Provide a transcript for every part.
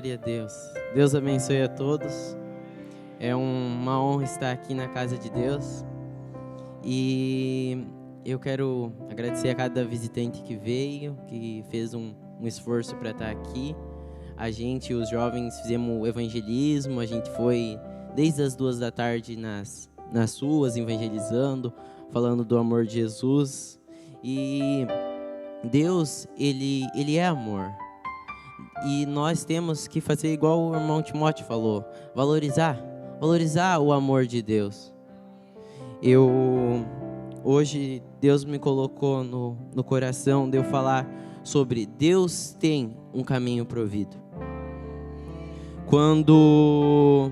Glória a Deus. Deus abençoe a todos. É uma honra estar aqui na casa de Deus. E eu quero agradecer a cada visitante que veio, que fez um esforço para estar aqui. A gente, os jovens, fizemos o evangelismo. A gente foi desde as 2 da tarde nas ruas evangelizando, falando do amor de Jesus. E Deus, Ele é amor. E nós temos que fazer igual o irmão Timóteo falou, valorizar o amor de Deus. Hoje Deus me colocou no coração de eu falar sobre Deus tem um caminho provido. Quando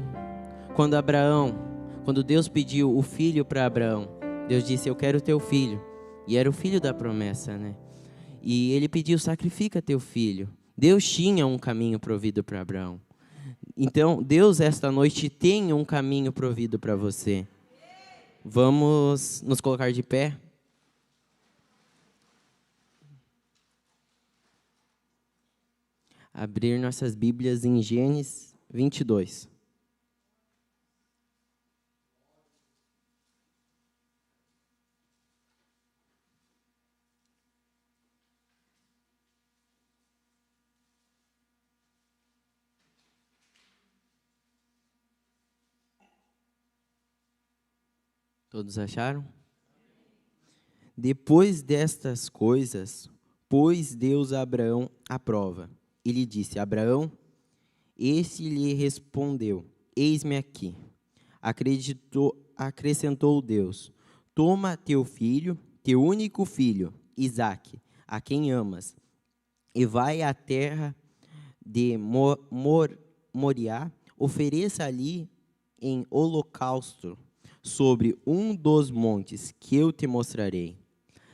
Deus pediu o filho para Abraão, Deus disse, eu quero teu filho. E era o filho da promessa, né? E ele pediu, sacrifica teu filho. Deus tinha um caminho provido para Abraão. Então, Deus, esta noite, tem um caminho provido para você. Vamos nos colocar de pé. Abrir nossas Bíblias em Gênesis 22. Todos acharam? Depois destas coisas, pôs Deus a Abraão à prova. E lhe disse, Abraão, este lhe respondeu, eis-me aqui. Acrescentou Deus, toma teu filho, teu único filho, Isaque, a quem amas, e vai à terra de Moriá, ofereça ali em holocausto, sobre um dos montes que eu te mostrarei.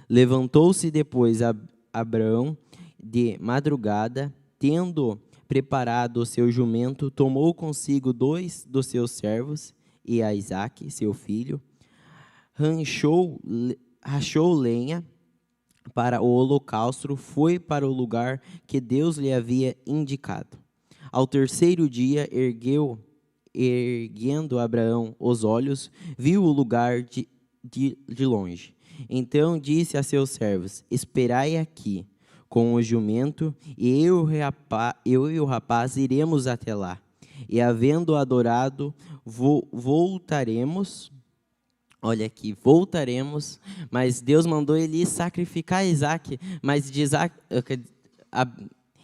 Levantou-se depois Abraão de madrugada, tendo preparado o seu jumento, tomou consigo 2 dos seus servos e a Isaque, seu filho, rachou lenha para o holocausto, foi para o lugar que Deus lhe havia indicado. Ao terceiro dia, erguendo Abraão os olhos, viu o lugar de longe. Então disse a seus servos, esperai aqui com o jumento, e eu e o rapaz iremos até lá. E havendo adorado, voltaremos. Olha aqui, voltaremos, mas Deus mandou ele sacrificar Isaque, mas de Isaque...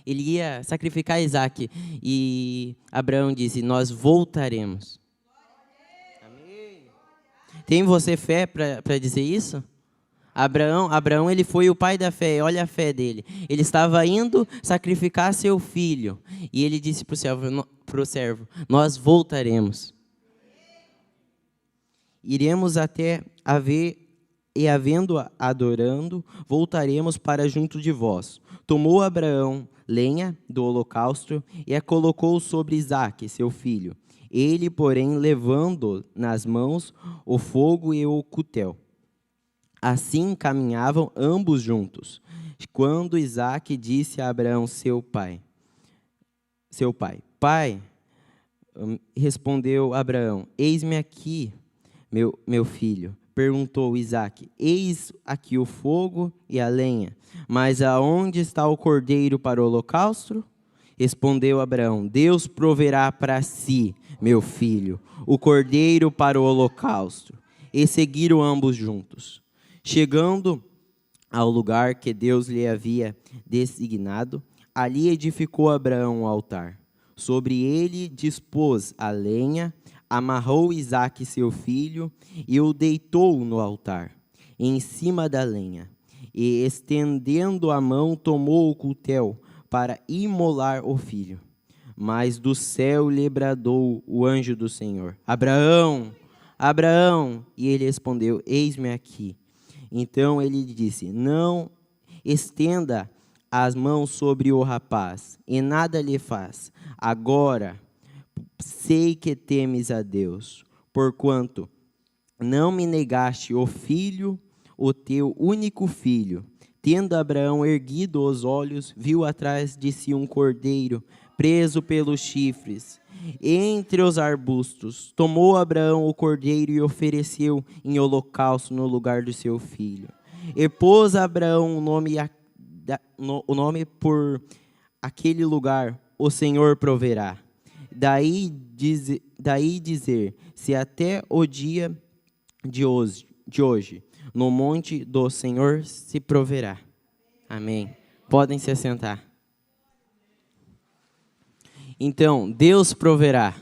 Ele ia sacrificar Isaque. E Abraão disse, nós voltaremos. Amém. Tem você fé para dizer isso? Abraão, ele foi o pai da fé. Olha a fé dele. Ele estava indo sacrificar seu filho. E ele disse para o servo, nós voltaremos. Iremos até e havendo adorando, voltaremos para junto de vós. Tomou Abraão lenha do holocausto e a colocou sobre Isaque, seu filho. Ele, porém, levando nas mãos o fogo e o cutel. Assim caminhavam ambos juntos. Quando Isaque disse a Abraão, seu pai, Pai, respondeu Abraão, eis-me aqui, meu filho. Perguntou Isaque, eis aqui o fogo e a lenha, mas aonde está o cordeiro para o holocausto? Respondeu Abraão, Deus proverá para si, meu filho, o cordeiro para o holocausto. E seguiram ambos juntos. Chegando ao lugar que Deus lhe havia designado, ali edificou Abraão um altar. Sobre ele dispôs a lenha, amarrou Isaque, seu filho, e o deitou no altar, em cima da lenha. E, estendendo a mão, tomou o cutel para imolar o filho. Mas do céu lhe bradou o anjo do Senhor, Abraão, Abraão! E ele respondeu, eis-me aqui. Então ele lhe disse, não estenda as mãos sobre o rapaz, e nada lhe faz. Agora sei que temes a Deus, porquanto não me negaste o filho, o teu único filho. Tendo Abraão erguido os olhos, viu atrás de si um cordeiro preso pelos chifres, entre os arbustos. Tomou Abraão o cordeiro e ofereceu em holocausto no lugar do seu filho. E pôs Abraão o nome por aquele lugar, o Senhor proverá. Daí dizer, se até o dia de hoje, no monte do Senhor se proverá. Amém. Podem se assentar. Então, Deus proverá.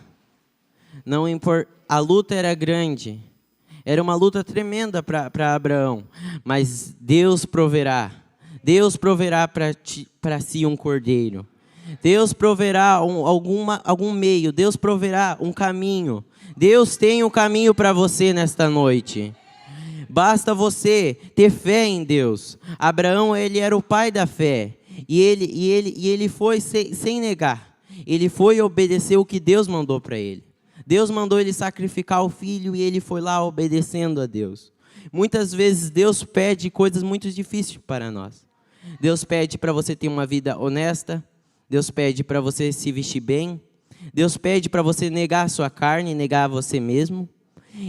Não importa, a luta era grande. Era uma luta tremenda para Abraão. Mas Deus proverá. Deus proverá para si um cordeiro. Deus proverá algum meio. Deus proverá um caminho. Deus tem um caminho para você nesta noite. Basta você ter fé em Deus. Abraão, ele era o pai da fé. E ele foi sem negar. Ele foi e obedeceu o que Deus mandou para ele. Deus mandou ele sacrificar o filho e ele foi lá obedecendo a Deus. Muitas vezes Deus pede coisas muito difíceis para nós. Deus pede para você ter uma vida honesta. Deus pede para você se vestir bem. Deus pede para você negar a sua carne, negar a você mesmo.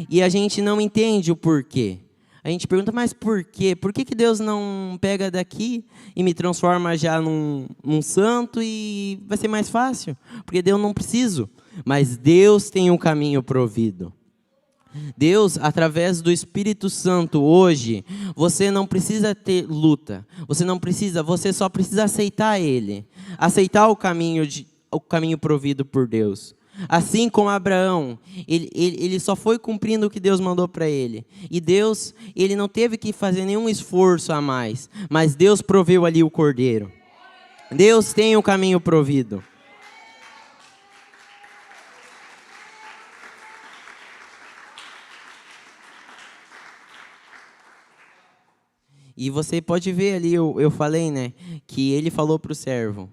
E a gente não entende o porquê. A gente pergunta, mas por quê? Por que Deus não pega daqui e me transforma já num santo e vai ser mais fácil? Porque Deus não precisa. Mas Deus tem um caminho provido. Deus, através do Espírito Santo, hoje, você não precisa ter luta. Você só precisa aceitar Ele. Aceitar o caminho provido por Deus. Assim como Abraão, ele só foi cumprindo o que Deus mandou para ele. E Deus, ele não teve que fazer nenhum esforço a mais. Mas Deus proveu ali o cordeiro. Deus tem o caminho provido. E você pode ver ali, eu falei, né? Que ele falou para o servo.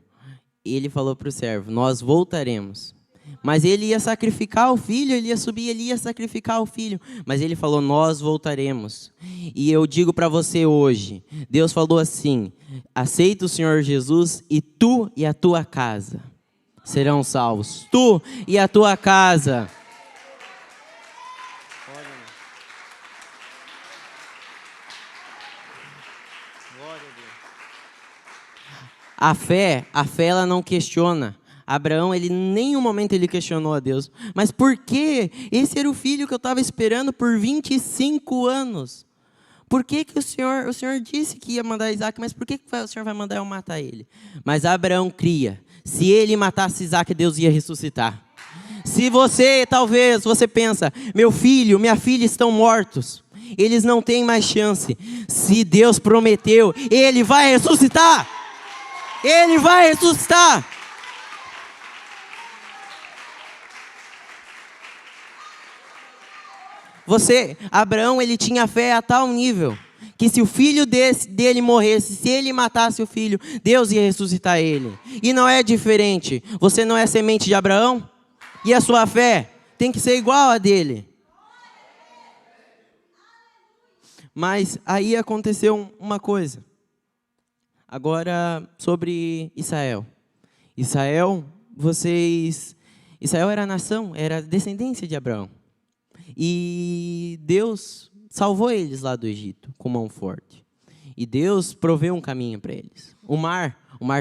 Nós voltaremos. Mas ele ia sacrificar o filho, ele ia subir, ele ia sacrificar o filho. Mas ele falou, nós voltaremos. E eu digo para você hoje, Deus falou assim, aceita o Senhor Jesus e tu e a tua casa serão salvos. Tu e a tua casa. A fé ela não questiona. Abraão, ele em nenhum momento ele questionou a Deus. Mas por quê? Esse era o filho que eu estava esperando por 25 anos. Por que o Senhor disse que ia mandar Isaac, mas por que o Senhor vai mandar eu matar ele? Mas Abraão cria. Se ele matasse Isaac, Deus ia ressuscitar. Se talvez você pensa, meu filho, minha filha estão mortos. Eles não têm mais chance. Se Deus prometeu, Ele vai ressuscitar. Ele vai ressuscitar. Abraão, ele tinha fé a tal nível, que se o filho dele morresse, se ele matasse o filho, Deus ia ressuscitar ele. E não é diferente. Você não é semente de Abraão? E a sua fé tem que ser igual a dele. Mas aí aconteceu uma coisa. Agora sobre Israel. Israel era nação, era descendência de Abraão. E Deus salvou eles lá do Egito com mão forte. E Deus proveu um caminho para eles. O mar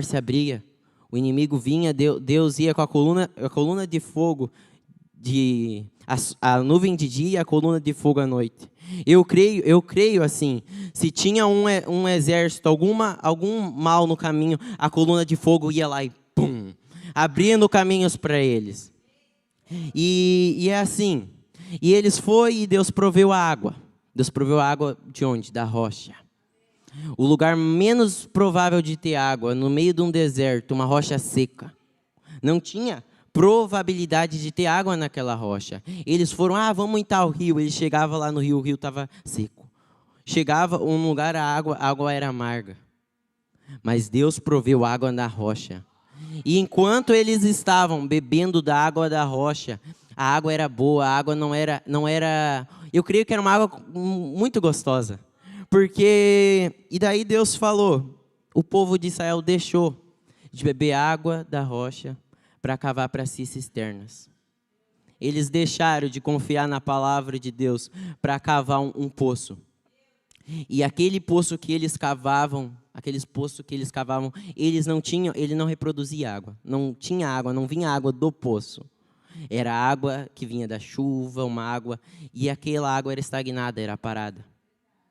se abria, o inimigo vinha, Deus ia com a coluna de fogo, a nuvem de dia e a coluna de fogo à noite. Eu creio assim, se tinha um exército, algum mal no caminho, a coluna de fogo ia lá e pum, abrindo caminhos para eles. E é assim. E eles foram e Deus proveu a água. Deus proveu a água de onde? Da rocha. O lugar menos provável de ter água, no meio de um deserto, uma rocha seca. Não tinha probabilidade de ter água naquela rocha. Eles foram, vamos em tal rio. Eles chegavam lá no rio, o rio estava seco. Chegava um lugar, a água era amarga. Mas Deus proveu água na rocha. E enquanto eles estavam bebendo da água da rocha, a água era boa, a água não era... Eu creio que era uma água muito gostosa. E daí Deus falou, o povo de Israel deixou de beber água da rocha para cavar para si cisternas. Eles deixaram de confiar na palavra de Deus para cavar um poço. E aquele poço que eles cavavam, ele não reproduzia água. Não tinha água, não vinha água do poço. Era água que vinha da chuva, uma água, e aquela água era estagnada, era parada.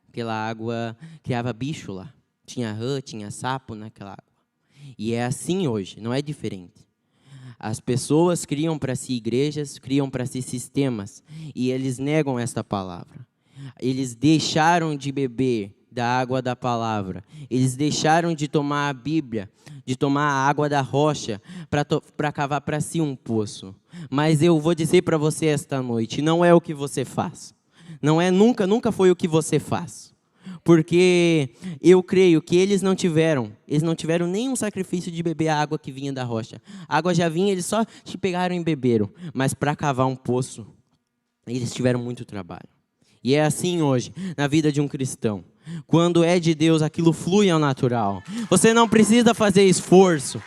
Aquela água criava bicho lá. Tinha rã, tinha sapo naquela água. E é assim hoje, não é diferente. As pessoas criam para si igrejas, criam para si sistemas, e eles negam esta palavra. Eles deixaram de beber da água da palavra. Eles deixaram de tomar a Bíblia, de tomar a água da rocha, para cavar para si um poço. Mas eu vou dizer para você esta noite, não é o que você faz. Nunca foi o que você faz. Porque eu creio que eles não tiveram nenhum sacrifício de beber a água que vinha da rocha. A água já vinha, eles só te pegaram e beberam. Mas para cavar um poço, eles tiveram muito trabalho. E é assim hoje, na vida de um cristão. Quando é de Deus, aquilo flui ao natural. Você não precisa fazer esforço.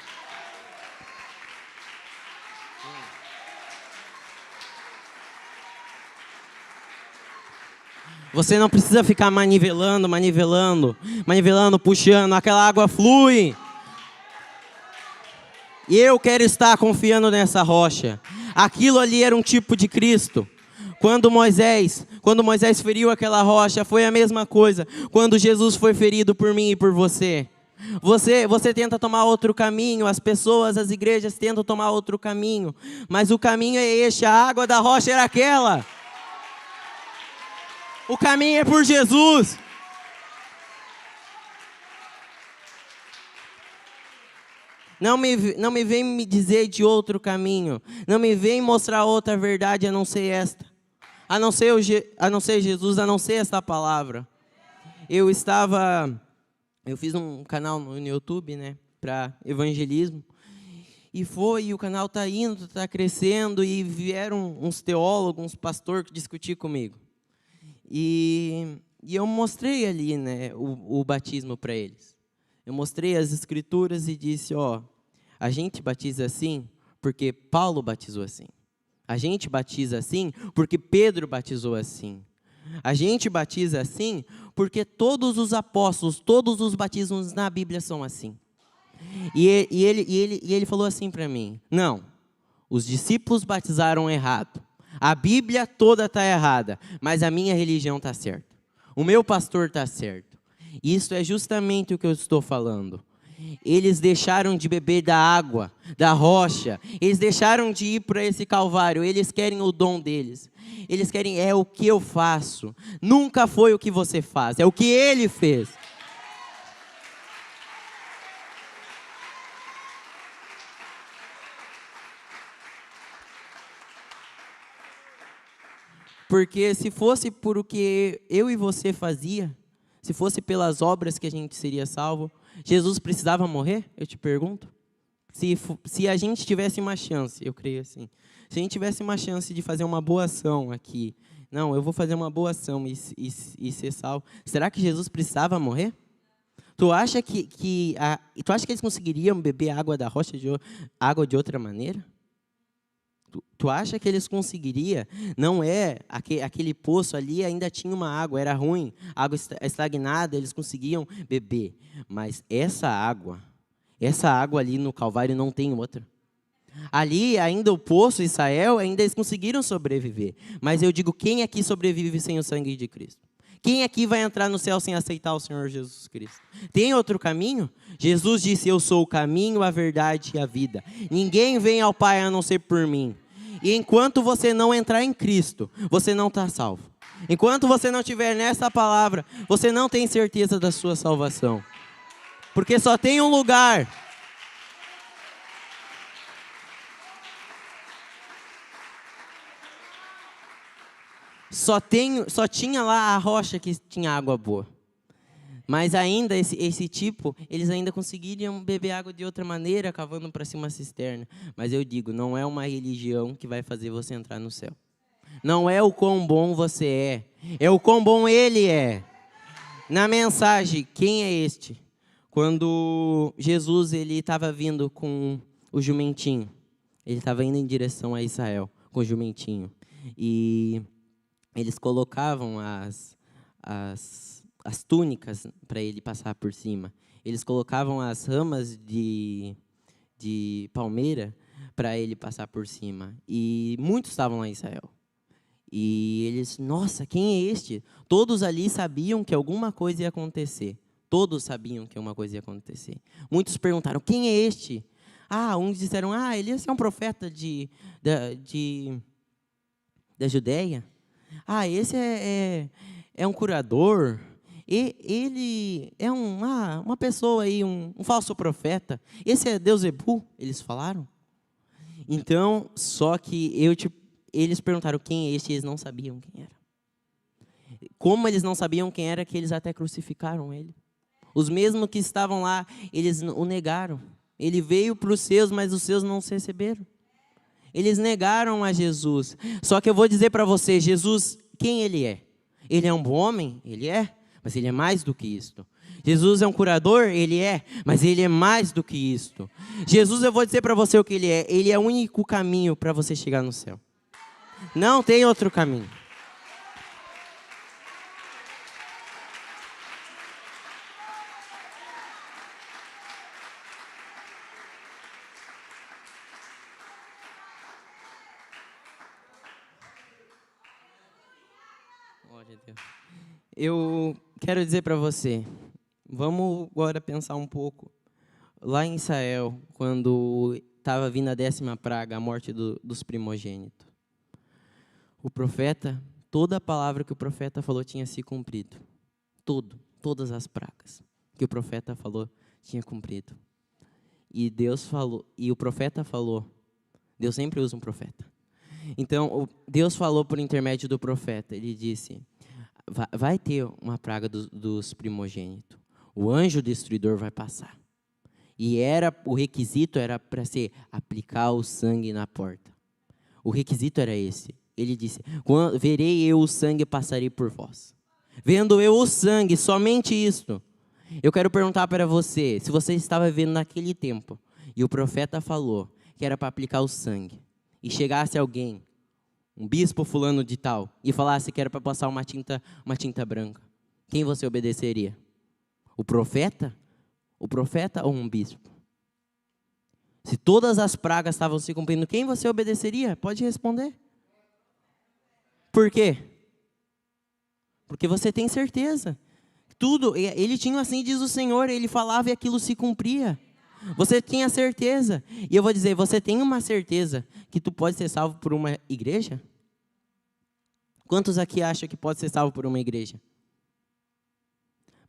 Você não precisa ficar manivelando, puxando. Aquela água flui. E eu quero estar confiando nessa rocha. Aquilo ali era um tipo de Cristo. Quando Moisés feriu aquela rocha, foi a mesma coisa. Quando Jesus foi ferido por mim e por você. Você tenta tomar outro caminho, as pessoas, as igrejas tentam tomar outro caminho. Mas o caminho é este, a água da rocha era aquela. O caminho é por Jesus. Não me vem me dizer de outro caminho. Não me vem mostrar outra verdade a não ser esta. A não ser Jesus, a não ser esta palavra. Eu fiz um canal no YouTube, né, para evangelismo. E o canal está indo, está crescendo, e vieram uns teólogos, uns pastores discutir comigo. E eu mostrei ali, né, o batismo para eles. Eu mostrei as escrituras e disse, a gente batiza assim porque Paulo batizou assim. A gente batiza assim porque Pedro batizou assim. A gente batiza assim porque todos os apóstolos, todos os batismos na Bíblia são assim. E ele falou assim para mim, não, os discípulos batizaram errado. A Bíblia toda está errada, mas a minha religião está certa. O meu pastor está certo. Isso é justamente o que eu estou falando. Eles deixaram de beber da água, da rocha. Eles deixaram de ir para esse calvário. Eles querem o dom deles. Eles querem, é o que eu faço. Nunca foi o que você faz, é o que ele fez. Porque se fosse por o que eu e você fazia, se fosse pelas obras que a gente seria salvo, Jesus precisava morrer? Eu te pergunto. Se a gente tivesse uma chance, eu creio assim, se a gente tivesse uma chance de fazer uma boa ação aqui, não, eu vou fazer uma boa ação e ser salvo, será que Jesus precisava morrer? Tu acha que eles conseguiriam beber água da rocha, água de outra maneira? Tu acha que eles conseguiriam? Não é, aquele poço ali ainda tinha uma água, era ruim, água estagnada, eles conseguiam beber. Mas essa água ali no Calvário não tem outra. Ali ainda o poço, Israel, ainda eles conseguiram sobreviver. Mas eu digo, quem aqui sobrevive sem o sangue de Cristo? Quem aqui vai entrar no céu sem aceitar o Senhor Jesus Cristo? Tem outro caminho? Jesus disse, eu sou o caminho, a verdade e a vida. Ninguém vem ao Pai a não ser por mim. E enquanto você não entrar em Cristo, você não está salvo. Enquanto você não estiver nessa palavra, você não tem certeza da sua salvação. Porque só tem um lugar. Só tinha lá a rocha que tinha água boa. Mas ainda, esse tipo, eles ainda conseguiriam beber água de outra maneira, cavando para cima uma cisterna. Mas eu digo, não é uma religião que vai fazer você entrar no céu. Não é o quão bom você é o quão bom ele é. Na mensagem, quem é este? Quando Jesus estava vindo com o jumentinho, Ele estava indo em direção a Israel, com o jumentinho. E eles colocavam as túnicas para ele passar por cima. Eles colocavam as ramas de palmeira para ele passar por cima. E muitos estavam lá em Israel. E eles, nossa, quem é este? Todos ali sabiam que alguma coisa ia acontecer. Todos sabiam que uma coisa ia acontecer. Muitos perguntaram, quem é este? Uns disseram, ele é um profeta da Judéia. Esse é um curador. Ele é uma pessoa aí, um falso profeta. Esse é Deusebu, eles falaram. Então, só que eles perguntaram quem é este, e eles não sabiam quem era. Como eles não sabiam quem era, que eles até crucificaram ele. Os mesmos que estavam lá, eles o negaram. Ele veio para os seus, mas os seus não se receberam. Eles negaram a Jesus. Só que eu vou dizer para você, Jesus, quem ele é? Ele é um bom homem? Ele é, mas ele é mais do que isto. Jesus é um curador? Ele é, mas ele é mais do que isto. Jesus, eu vou dizer para você o que ele é. Ele é o único caminho para você chegar no céu. Não tem outro caminho. Glória a Deus. Eu quero dizer para você, vamos agora pensar um pouco. Lá em Israel, quando estava vindo a 10ª praga, a morte dos primogênitos. O profeta, toda a palavra que o profeta falou tinha se cumprido. Todas as pragas que o profeta falou tinha cumprido. E Deus falou, e o profeta falou, Deus sempre usa um profeta. Então, Deus falou por intermédio do profeta, ele disse, vai ter uma praga dos primogênitos. O anjo destruidor vai passar. E o requisito era para ser aplicar o sangue na porta. O requisito era esse. Ele disse, verei eu o sangue, passarei por vós. Vendo eu o sangue, somente isto. Eu quero perguntar para você, se você estava vivendo naquele tempo, e o profeta falou que era para aplicar o sangue, e chegasse alguém, um bispo fulano de tal, e falasse que era para passar uma tinta branca, quem você obedeceria? O profeta? O profeta ou um bispo? Se todas as pragas estavam se cumprindo, quem você obedeceria? Pode responder. Por quê? Porque você tem certeza. Tudo, ele tinha assim, diz o Senhor, ele falava e aquilo se cumpria. Você tinha certeza. E eu vou dizer, você tem uma certeza que tu pode ser salvo por uma igreja? Quantos aqui acham que pode ser salvo por uma igreja?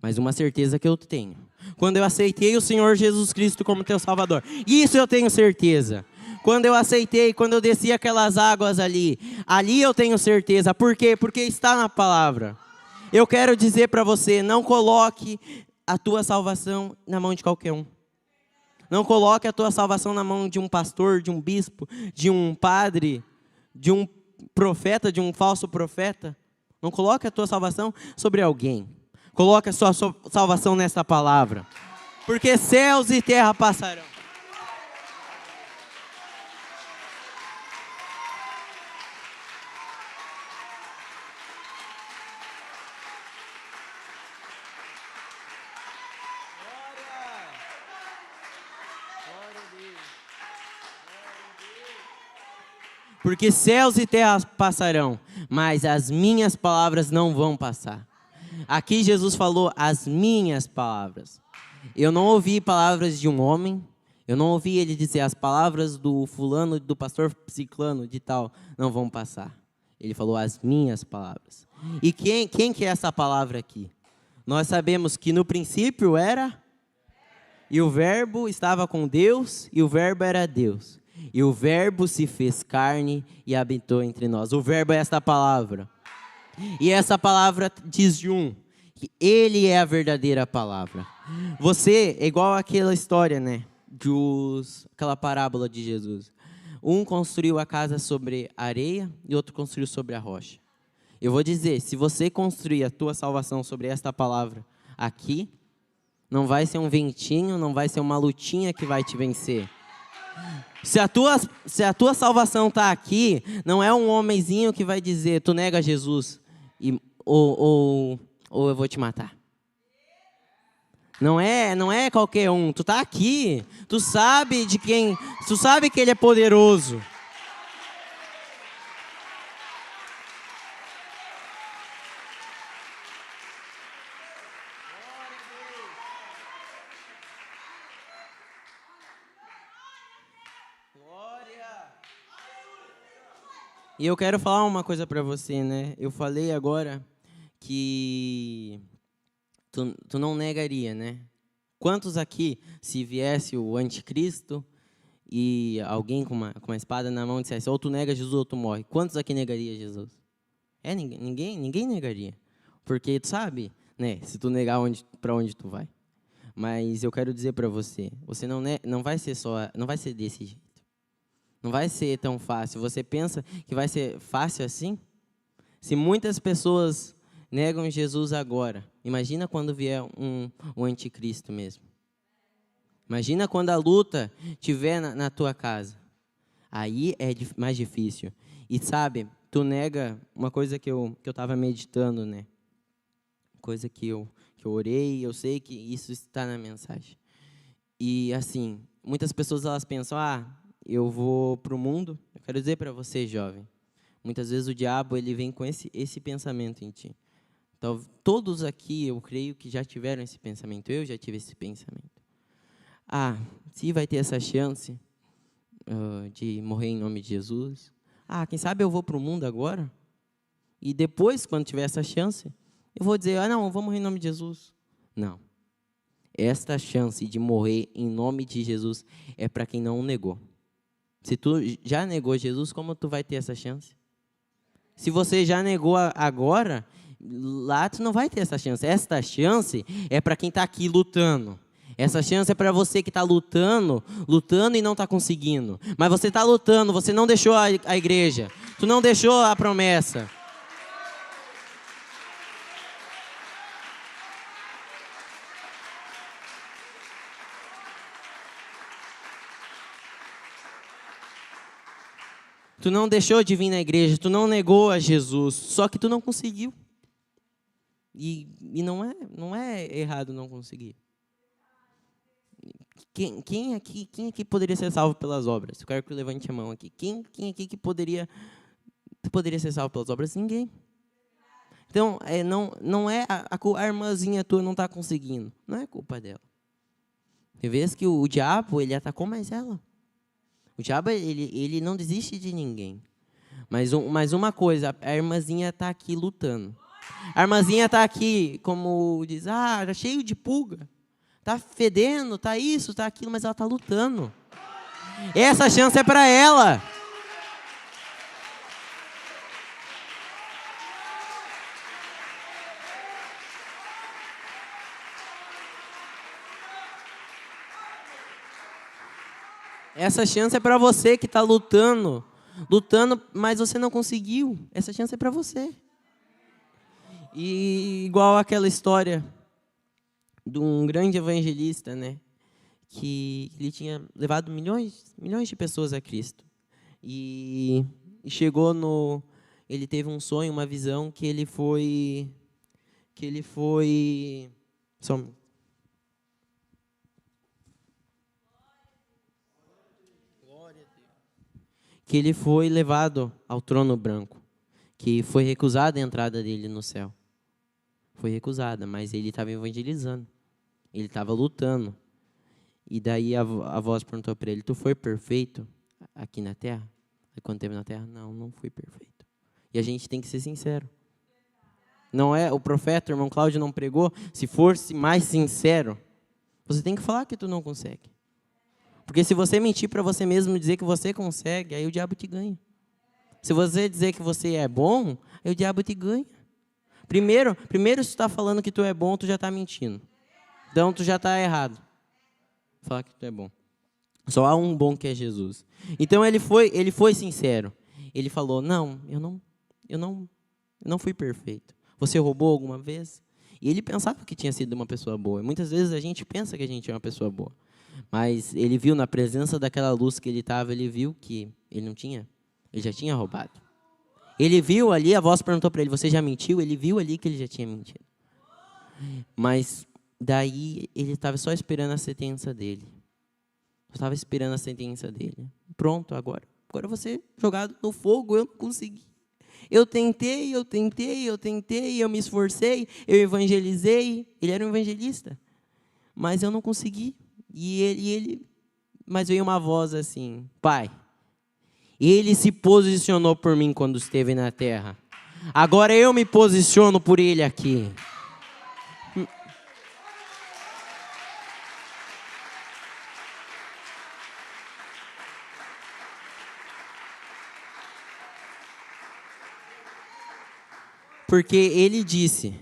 Mas uma certeza que eu tenho. Quando eu aceitei o Senhor Jesus Cristo como teu Salvador. Isso eu tenho certeza. Quando eu aceitei, quando eu desci aquelas águas ali eu tenho certeza. Por quê? Porque está na palavra. Eu quero dizer para você, não coloque a tua salvação na mão de qualquer um. Não coloque a tua salvação na mão de um pastor, de um bispo, de um padre, de um profeta, de um falso profeta. Não coloque a tua salvação sobre alguém. Coloque a sua salvação nessa palavra. Porque céus e terra passarão. Porque céus e terra passarão, mas as minhas palavras não vão passar. Aqui Jesus falou as minhas palavras. Eu não ouvi palavras de um homem, eu não ouvi ele dizer as palavras do fulano, do pastor ciclano, de tal, não vão passar. Ele falou as minhas palavras. E quem que é essa palavra aqui? Nós sabemos que no princípio era, e o verbo estava com Deus, e o verbo era Deus. E o verbo se fez carne e habitou entre nós. O verbo é esta palavra. E essa palavra diz que ele é a verdadeira palavra. Você é igual aquela história, né? Aquela parábola de Jesus. Um construiu a casa sobre a areia e outro construiu sobre a rocha. Eu vou dizer, se você construir a tua salvação sobre esta palavra aqui, não vai ser um ventinho, não vai ser uma lutinha que vai te vencer. Se a tua salvação está aqui, não é um homenzinho que vai dizer, tu nega Jesus, ou eu vou te matar. Não é qualquer um. Tu está aqui, tu sabe que Ele é poderoso. E eu quero falar uma coisa para você, né? Eu falei agora que tu não negaria, né? Quantos aqui, se viesse o anticristo e alguém com uma espada na mão dissesse, ou tu nega Jesus ou tu morre, quantos aqui negaria Jesus? Ninguém negaria. Porque tu sabe, né? Se tu negar para onde tu vai. Mas eu quero dizer para você, não vai ser desse jeito. Não vai ser tão fácil. Você pensa que vai ser fácil assim? Se muitas pessoas negam Jesus agora, imagina quando vier um anticristo mesmo. Imagina quando a luta estiver na tua casa. Aí é mais difícil. E sabe, tu nega uma coisa que eu estava meditando, né? Coisa que eu orei, eu sei que isso está na mensagem. E assim, muitas pessoas elas pensam, eu vou para o mundo. Eu quero dizer para você, jovem, muitas vezes o diabo ele vem com esse pensamento em ti. Então, todos aqui, eu creio que já tiveram esse pensamento. Eu já tive esse pensamento. Se vai ter essa chance de morrer em nome de Jesus. Quem sabe eu vou para o mundo agora? E depois, quando tiver essa chance, eu vou dizer, não, eu vou morrer em nome de Jesus. Não. Esta chance de morrer em nome de Jesus é para quem não o negou. Se tu já negou Jesus, como tu vai ter essa chance? Se você já negou agora, lá tu não vai ter essa chance. Esta chance é para quem está aqui lutando. Essa chance é para você que está lutando e não está conseguindo. Mas você está lutando, você não deixou a igreja. Tu não deixou a promessa. Tu não deixou de vir na igreja, tu não negou a Jesus, só que tu não conseguiu. E não é errado não conseguir. Quem aqui poderia ser salvo pelas obras? Eu quero que levante a mão aqui. Quem aqui que poderia ser salvo pelas obras? Ninguém. Então, não é a irmãzinha tua não está conseguindo. Não é culpa dela. Tem vezes que o diabo, ele atacou mais ela. O diabo, ele não desiste de ninguém. Mas uma coisa, a irmãzinha está aqui lutando. A irmãzinha está aqui, como diz, está cheio de pulga. Está fedendo, está isso, está aquilo, mas ela está lutando. Essa chance é para ela. Essa chance é para você que está lutando, mas você não conseguiu. Essa chance é para você. E igual aquela história de um grande evangelista, né? Que ele tinha levado milhões de pessoas a Cristo. E chegou ele teve um sonho, uma visão que ele foi levado ao trono branco, que foi recusada a entrada dele no céu. Foi recusada, mas ele estava evangelizando. Ele estava lutando. E daí a voz perguntou para ele, tu foi perfeito aqui na terra? E quando esteve na terra, não fui perfeito. E a gente tem que ser sincero. Não é, o profeta, o irmão Cláudio não pregou, se fosse mais sincero, você tem que falar que tu não consegue. Porque se você mentir para você mesmo e dizer que você consegue, aí o diabo te ganha. Se você dizer que você é bom, aí o diabo te ganha. Primeiro se tu está falando que tu é bom, tu já está mentindo. Então tu já está errado. Falar que tu é bom. Só há um bom que é Jesus. Então ele foi sincero. Ele falou, eu não fui perfeito. Você roubou alguma vez? E ele pensava que tinha sido uma pessoa boa. Muitas vezes a gente pensa que a gente é uma pessoa boa. Mas ele viu na presença daquela luz que ele estava, ele viu que ele não tinha, ele já tinha roubado. Ele viu ali, a voz perguntou para ele, você já mentiu? Ele viu ali que ele já tinha mentido. Mas daí ele estava só esperando a sentença dele. Estava esperando a sentença dele. Pronto, agora eu vou ser jogado no fogo, eu não consegui. Eu tentei, eu me esforcei, eu evangelizei. Ele era um evangelista, mas eu não consegui. Mas veio uma voz assim, Pai, ele se posicionou por mim quando esteve na terra. Agora eu me posiciono por ele aqui. Porque ele disse,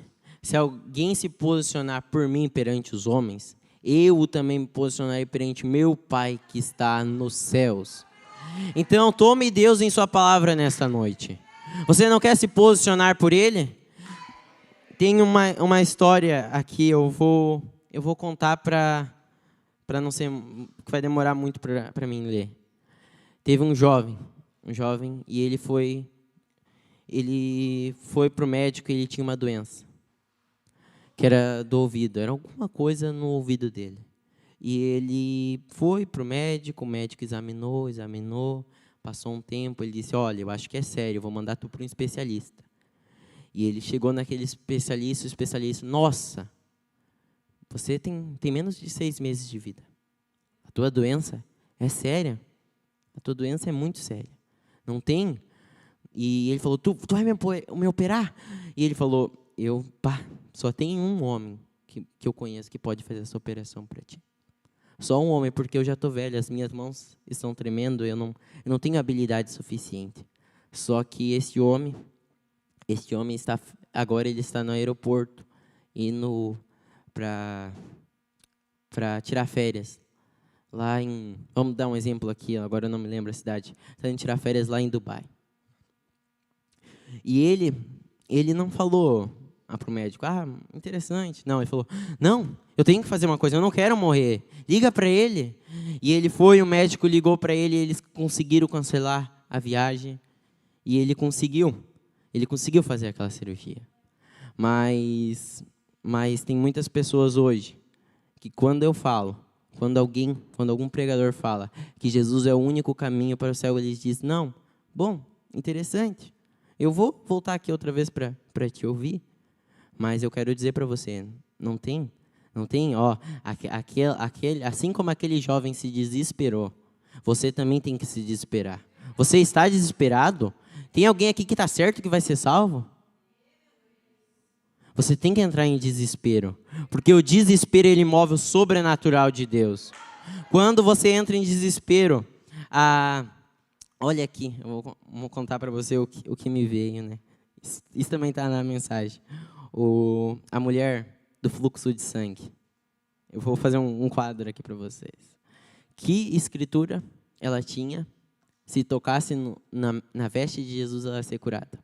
se alguém se posicionar por mim perante os homens, eu também me posicionarei perante meu Pai que está nos céus. Então, tome Deus em sua palavra nesta noite. Você não quer se posicionar por Ele? Tem uma história aqui, eu vou contar para não ser, que vai demorar muito para mim ler. Teve um jovem, e ele foi para o médico e ele tinha uma doença, que era do ouvido, era alguma coisa no ouvido dele. E ele foi para o médico examinou, passou um tempo, ele disse, olha, eu acho que é sério, eu vou mandar tu para um especialista. E ele chegou naquele especialista, o especialista, nossa, você tem menos de 6 meses de vida. A tua doença é séria, a tua doença é muito séria. Não tem... E ele falou, tu vai me operar? E ele falou, só tem um homem que eu conheço que pode fazer essa operação para ti. Só um homem, porque eu já estou velho, as minhas mãos estão tremendo, eu não tenho habilidade suficiente. Só que esse homem agora ele está no aeroporto, indo para tirar férias. Vamos dar um exemplo aqui, agora eu não me lembro a cidade. Está indo tirar férias lá em Dubai. E ele não falou para o médico, interessante. Não, ele falou, não, eu tenho que fazer uma coisa, eu não quero morrer. Liga para ele. E ele foi, o médico ligou para ele, eles conseguiram cancelar a viagem. E ele conseguiu fazer aquela cirurgia. Mas tem muitas pessoas hoje que quando algum pregador fala que Jesus é o único caminho para o céu, eles dizem, não, bom, interessante. Eu vou voltar aqui outra vez para te ouvir, mas eu quero dizer para você, não tem, assim como aquele jovem se desesperou, você também tem que se desesperar. Você está desesperado? Tem alguém aqui que está certo que vai ser salvo? Você tem que entrar em desespero, porque o desespero ele move o sobrenatural de Deus. Quando você entra em desespero, olha aqui, eu vou contar para você o que me veio, né? Isso também está na mensagem. A mulher do fluxo de sangue. Eu vou fazer um quadro aqui para vocês. Que escritura ela tinha? Se tocasse na veste de Jesus, ela ia ser curada.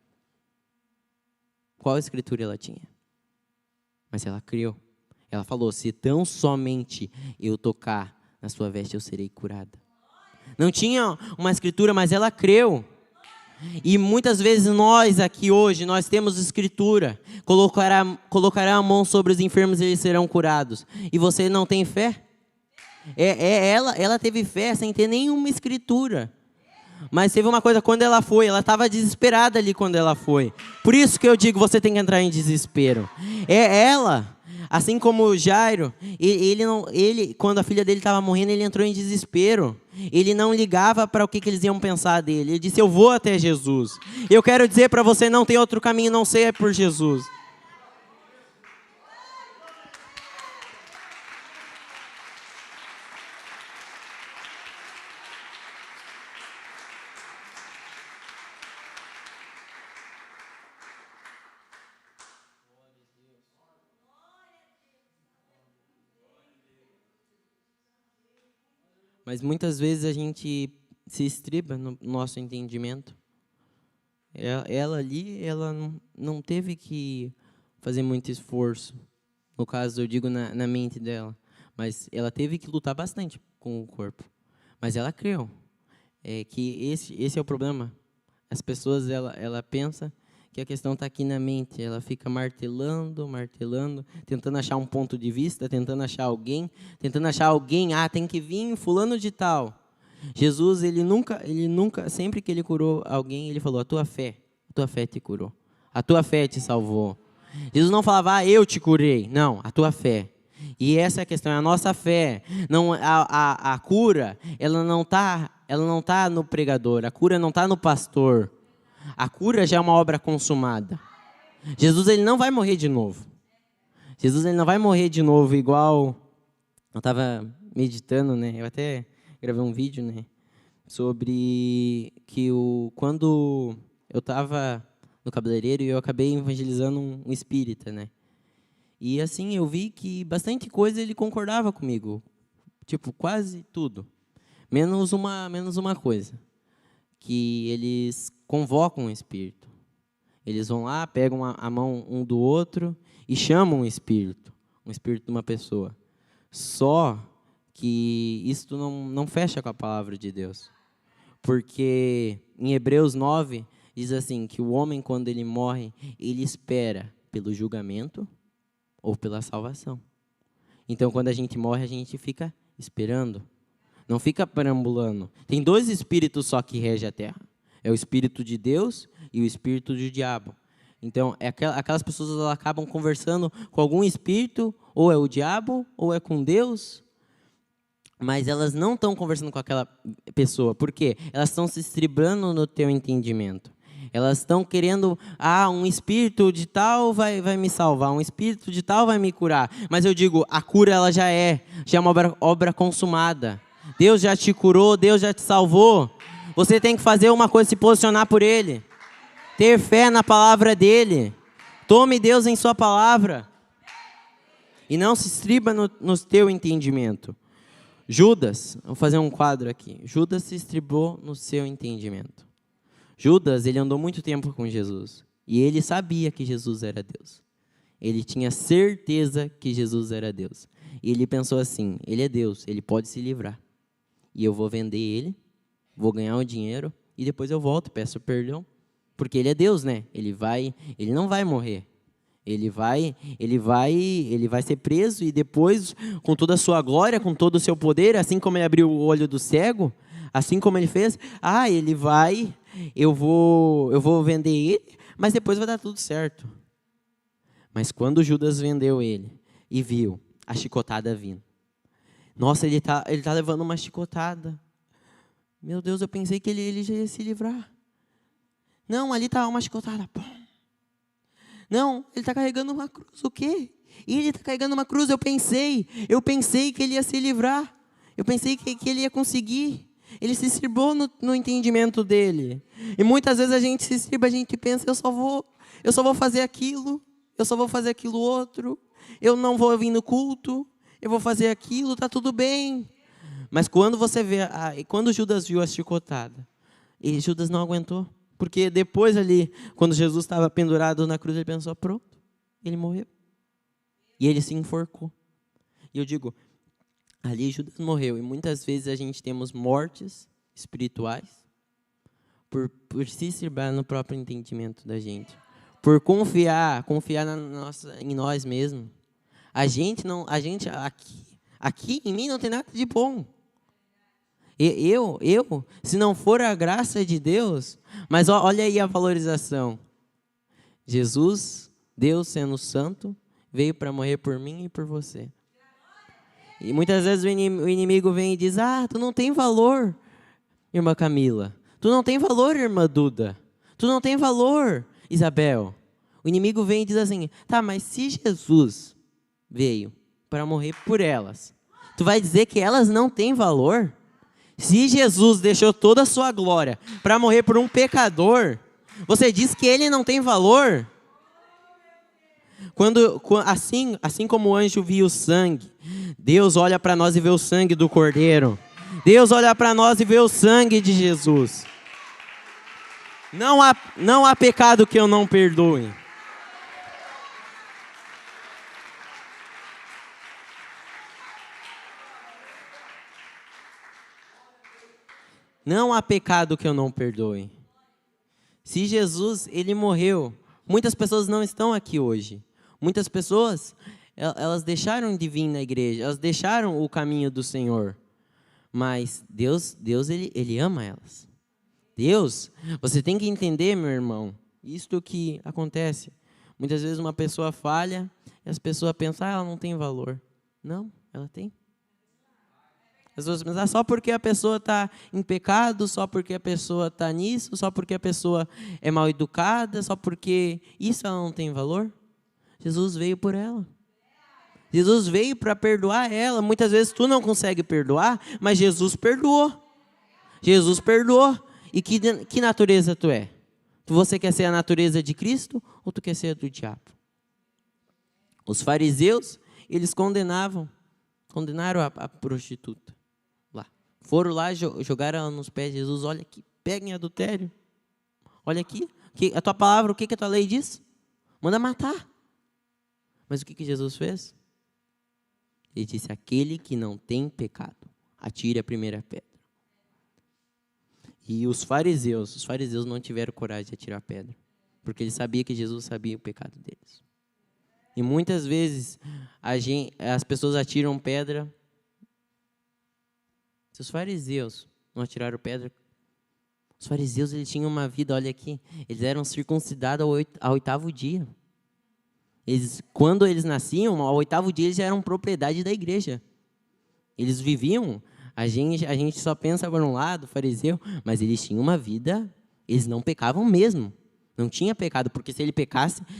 Qual escritura ela tinha? Mas ela criou. Ela falou, se tão somente eu tocar na sua veste, eu serei curada. Não tinha uma escritura, mas ela creu. E muitas vezes nós aqui hoje, nós temos escritura. Colocará a mão sobre os enfermos e eles serão curados. E você não tem fé? Ela teve fé sem ter nenhuma escritura. Mas teve uma coisa, quando ela estava desesperada ali quando ela foi. Por isso que eu digo, você tem que entrar em desespero. Ela, assim como Jairo, ele quando a filha dele estava morrendo, ele entrou em desespero. Ele não ligava para o que eles iam pensar dele. Ele disse, eu vou até Jesus. Eu quero dizer para você, não tem outro caminho, não ser por Jesus. Mas muitas vezes a gente se estriba no nosso entendimento. Ela ali, ela não teve que fazer muito esforço. No caso, eu digo na mente dela. Mas ela teve que lutar bastante com o corpo. Mas ela creu. Que esse é o problema. As pessoas, ela pensa que a questão está aqui na mente. Ela fica martelando, tentando achar um ponto de vista, tentando achar alguém, tem que vir fulano de tal. Jesus, ele nunca, sempre que ele curou alguém, ele falou, a tua fé te curou. A tua fé te salvou. Jesus não falava, eu te curei. Não, a tua fé. E essa é a questão, é a nossa fé. Não, a cura, ela não tá no pregador, a cura não está no pastor. A cura já é uma obra consumada. Jesus, ele não vai morrer de novo. Jesus, ele não vai morrer de novo igual... Eu estava meditando, né? Eu até gravei um vídeo, né? Sobre que quando eu estava no cabeleireiro, eu acabei evangelizando um espírita, né? E assim, eu vi que bastante coisa ele concordava comigo. Tipo, quase tudo. Menos uma coisa. Que eles convocam o espírito. Eles vão lá, pegam a mão um do outro e chamam um espírito de uma pessoa. Só que isso não fecha com a palavra de Deus. Porque em Hebreus 9, diz assim, que o homem, quando ele morre, ele espera pelo julgamento ou pela salvação. Então, quando a gente morre, a gente fica esperando. Não fica perambulando. Tem 2 espíritos só que regem a terra. É o espírito de Deus e o espírito do diabo. Então, aquelas pessoas elas acabam conversando com algum espírito, ou é o diabo, ou é com Deus, mas elas não estão conversando com aquela pessoa. Por quê? Elas estão se estribando no teu entendimento. Elas estão querendo, um espírito de tal vai me salvar, um espírito de tal vai me curar. Mas eu digo, a cura ela já é uma obra consumada. Deus já te curou, Deus já te salvou. Você tem que fazer uma coisa, se posicionar por Ele. Ter fé na palavra dEle. Tome Deus em sua palavra. E não se estriba no teu entendimento. Judas, vou fazer um quadro aqui. Judas se estribou no seu entendimento. Judas, ele andou muito tempo com Jesus. E ele sabia que Jesus era Deus. Ele tinha certeza que Jesus era Deus. E ele pensou assim, ele é Deus, ele pode se livrar. E eu vou vender ele, vou ganhar o dinheiro, e depois eu volto, peço perdão. Porque ele é Deus, né? Ele não vai morrer. Ele vai ser preso e depois, com toda a sua glória, com todo o seu poder, assim como ele abriu o olho do cego, assim como ele fez, eu vou vender ele, mas depois vai dar tudo certo. Mas quando Judas vendeu ele e viu a chicotada vindo, nossa, ele tá levando uma chicotada. Meu Deus, eu pensei que ele já ia se livrar. Não, ali está uma chicotada. Pum. Não, ele está carregando uma cruz. O quê? Ele está carregando uma cruz. Eu pensei que ele ia se livrar. Eu pensei que ele ia conseguir. Ele se estribou no entendimento dele. E muitas vezes a gente se estriba, a gente pensa, eu só vou fazer aquilo, eu só vou fazer aquilo outro, eu não vou vir no culto, eu vou fazer aquilo, está tudo bem. Mas quando você vê, quando Judas viu a chicotada, e Judas não aguentou. Porque depois ali, quando Jesus estava pendurado na cruz, ele pensou, pronto, ele morreu. E ele se enforcou. E eu digo, ali Judas morreu. E muitas vezes a gente temos mortes espirituais por se estribar no próprio entendimento da gente. Por confiar em nós mesmos. Aqui em mim não tem nada de bom. Se não for a graça de Deus, mas olha aí a valorização. Jesus, Deus sendo santo, veio para morrer por mim e por você. E muitas vezes o inimigo vem e diz, tu não tem valor, irmã Camila. Tu não tem valor, irmã Duda. Tu não tem valor, Isabel. O inimigo vem e diz assim, mas se Jesus veio para morrer por elas, tu vai dizer que elas não têm valor? Se Jesus deixou toda a sua glória para morrer por um pecador, você diz que ele não tem valor? Assim como o anjo viu o sangue, Deus olha para nós e vê o sangue do Cordeiro. Deus olha para nós e vê o sangue de Jesus. Não há pecado que eu não perdoe. Não há pecado que eu não perdoe. Se Jesus, ele morreu, muitas pessoas não estão aqui hoje. Muitas pessoas, elas deixaram de vir na igreja, elas deixaram o caminho do Senhor. Mas Deus ele ama elas. Deus, você tem que entender, meu irmão, isto que acontece. Muitas vezes uma pessoa falha e as pessoas pensam, ela não tem valor. Não, ela tem. As pessoas pensam, só porque a pessoa está em pecado, só porque a pessoa está nisso, só porque a pessoa é mal educada, só porque isso ela não tem valor. Jesus veio por ela. Jesus veio para perdoar ela. Muitas vezes tu não consegue perdoar, mas Jesus perdoou. Jesus perdoou. E que natureza tu é? Você quer ser a natureza de Cristo ou tu quer ser a do diabo? Os fariseus, eles condenaram a prostituta. Lá. Foram lá, jogaram ela nos pés de Jesus. Olha aqui, pega em adultério. Olha aqui, a tua palavra, o que a tua lei diz? Manda matar. Mas o que Jesus fez? Ele disse, aquele que não tem pecado, atire a primeira pedra. E os fariseus não tiveram coragem de atirar a pedra, porque eles sabiam que Jesus sabia o pecado deles. E muitas vezes as pessoas atiram pedra. Se os fariseus não atiraram pedra, os fariseus eles tinham uma vida, olha aqui, eles eram circuncidados ao 8º dia. Quando eles nasciam, ao 8º dia eles já eram propriedade da igreja. Eles viviam, a gente só pensa por um lado, fariseu, mas eles tinham uma vida, eles não pecavam mesmo. Não tinha pecado, porque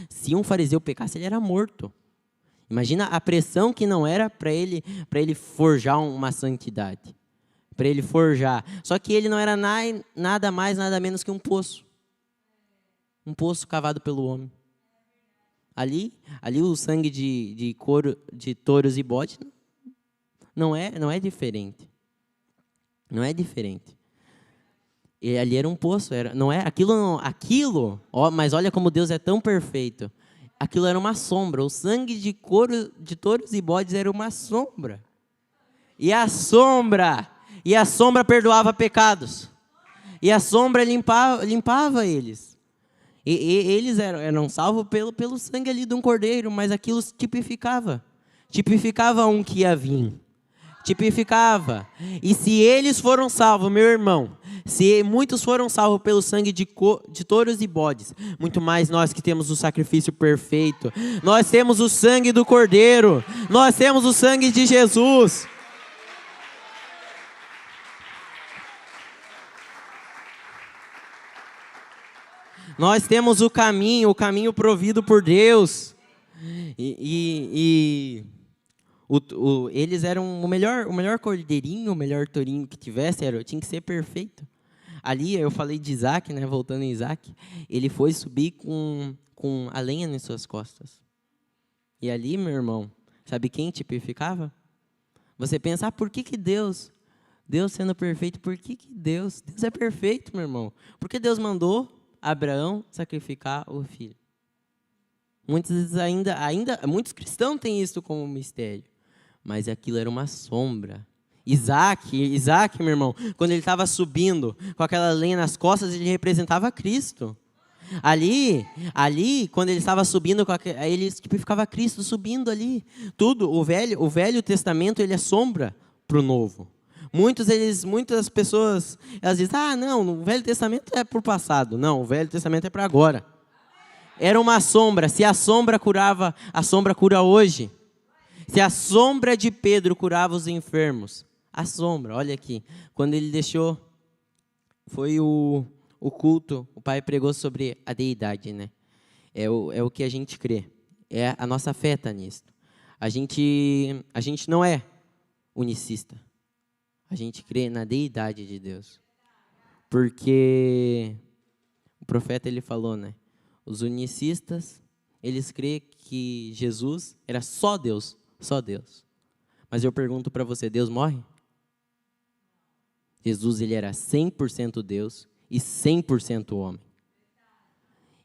se um fariseu pecasse, ele era morto. Imagina a pressão que não era para ele forjar uma santidade. Para ele forjar. Só que ele não era nada mais, nada menos que um poço. Um poço cavado pelo homem. Ali o sangue de touros e bodes não é diferente. Não é diferente. E ali era um poço, mas olha como Deus é tão perfeito. Aquilo era uma sombra, o sangue de touros e bodes era uma sombra. E a sombra perdoava pecados. E a sombra limpava eles. E eles eram salvos pelo sangue ali de um cordeiro, mas aquilo tipificava um que ia vir. Tipificava. E se eles foram salvos, meu irmão, se muitos foram salvos pelo sangue de touros e bodes, muito mais nós que temos o sacrifício perfeito, nós temos o sangue do cordeiro, nós temos o sangue de Jesus. Nós temos o caminho provido por Deus. Eles eram o melhor cordeirinho, o melhor tourinho que tivesse, tinha que ser perfeito. Ali eu falei de Isaac, né, voltando em Isaac, ele foi subir com a lenha nas suas costas. E ali, meu irmão, sabe quem tipificava? Você pensa, por que Deus sendo perfeito, por que Deus é perfeito, meu irmão? Porque Deus mandou Abraão sacrificar o filho. Muitas vezes muitos cristãos têm isso como mistério. Mas aquilo era uma sombra. Isaac, meu irmão, quando ele estava subindo com aquela lenha nas costas, ele representava Cristo. Ali, quando ele estava subindo, ele tipificava Cristo subindo ali. Tudo, o Velho Testamento, ele é sombra para o Novo. Muitas pessoas, elas dizem, não, o Velho Testamento é para o passado. Não, o Velho Testamento é para agora. Era uma sombra. Se a sombra curava, a sombra cura hoje. Se a sombra de Pedro curava os enfermos, a sombra, olha aqui, quando ele deixou, foi o culto, o pai pregou sobre a deidade, né? É o que a gente crê, a nossa fé está nisso. A gente não é unicista, a gente crê na deidade de Deus, porque o profeta ele falou, né? Os unicistas, eles creem que Jesus era só Deus. Só Deus. Mas eu pergunto para você, Deus morre? Jesus ele era 100% Deus e 100% homem.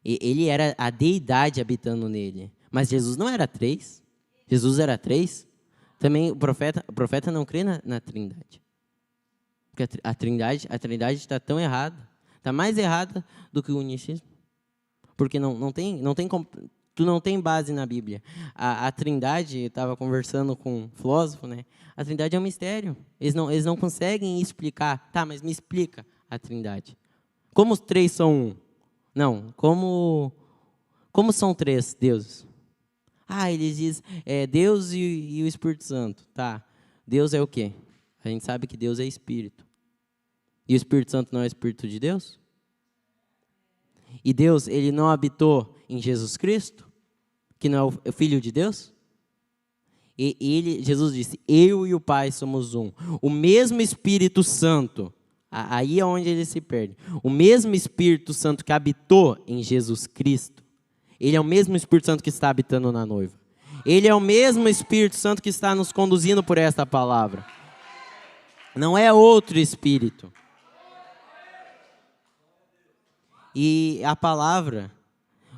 Ele era a deidade habitando nele. Mas Jesus não era 3. Jesus era 3. Também o profeta não crê na trindade. Porque a Trindade está tão errada, está mais errada do que o unicismo. Porque tu não tem base na Bíblia. A Trindade, eu estava conversando com um filósofo, né? A Trindade é um mistério. Eles não conseguem explicar. Tá, mas me explica a Trindade. Como os três são um? Não, como são três deuses? Eles dizem, Deus e o Espírito Santo. Tá, Deus é o quê? A gente sabe que Deus é Espírito. E o Espírito Santo não é o Espírito de Deus? E Deus, ele não habitou em Jesus Cristo, que não é o Filho de Deus? Jesus disse, eu e o Pai somos um. O mesmo Espírito Santo, aí é onde ele se perde. O mesmo Espírito Santo que habitou em Jesus Cristo, ele é o mesmo Espírito Santo que está habitando na noiva. Ele é o mesmo Espírito Santo que está nos conduzindo por esta palavra. Não é outro Espírito. E a palavra,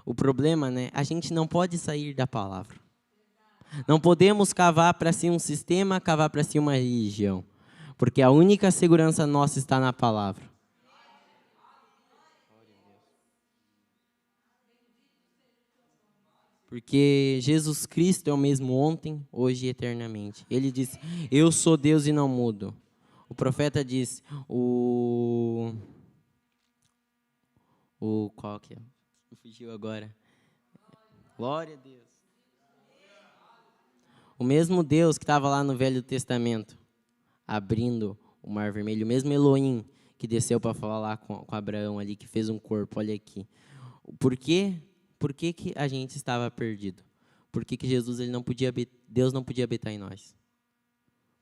o problema, né? A gente não pode sair da palavra. Não podemos cavar para si um sistema, cavar para si uma religião. Porque a única segurança nossa está na palavra. Porque Jesus Cristo é o mesmo ontem, hoje e eternamente. Ele disse, eu sou Deus e não mudo. O profeta disse, qual que é? Fugiu agora. Glória a Deus. O mesmo Deus que estava lá no Velho Testamento, abrindo o Mar Vermelho, o mesmo Elohim que desceu para falar com Abraão ali, que fez um corpo, olha aqui. Por quê? Por que a gente estava perdido? Por que Jesus Deus não podia habitar em nós?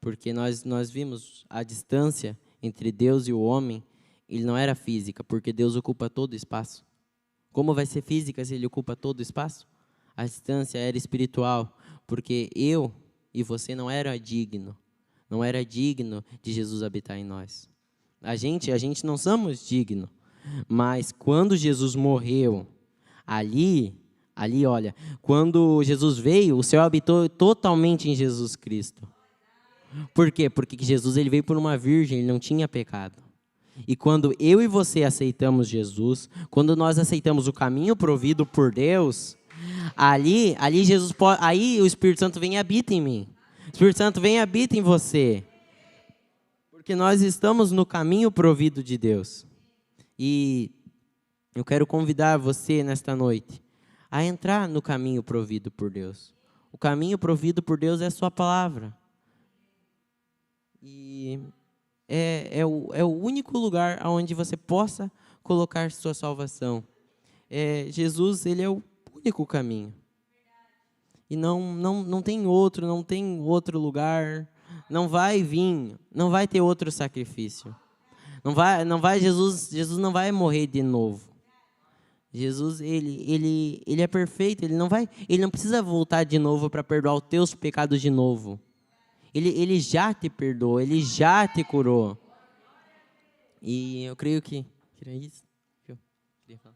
Porque nós vimos a distância entre Deus e o homem, ele não era física, porque Deus ocupa todo o espaço. Como vai ser física se ele ocupa todo o espaço? A distância era espiritual, porque eu e você não era digno de Jesus habitar em nós. A gente não somos dignos, mas quando Jesus morreu, ali, olha, quando Jesus veio, o céu habitou totalmente em Jesus Cristo. Por quê? Porque Jesus ele veio por uma virgem, ele não tinha pecado. E quando eu e você aceitamos Jesus, quando nós aceitamos o caminho provido por Deus, ali aí o Espírito Santo vem e habita em mim. O Espírito Santo vem e habita em você. Porque nós estamos no caminho provido de Deus. E eu quero convidar você nesta noite a entrar no caminho provido por Deus. O caminho provido por Deus é a sua palavra. E é o único lugar onde você possa colocar sua salvação. Jesus, ele é o único caminho. E não tem outro lugar. Não vai vir, não vai ter outro sacrifício. Jesus não vai morrer de novo. Jesus, ele é perfeito, ele não precisa voltar de novo para perdoar os teus pecados de novo. Ele já te perdoou, ele já te curou. E eu creio que era isso que eu queria falar.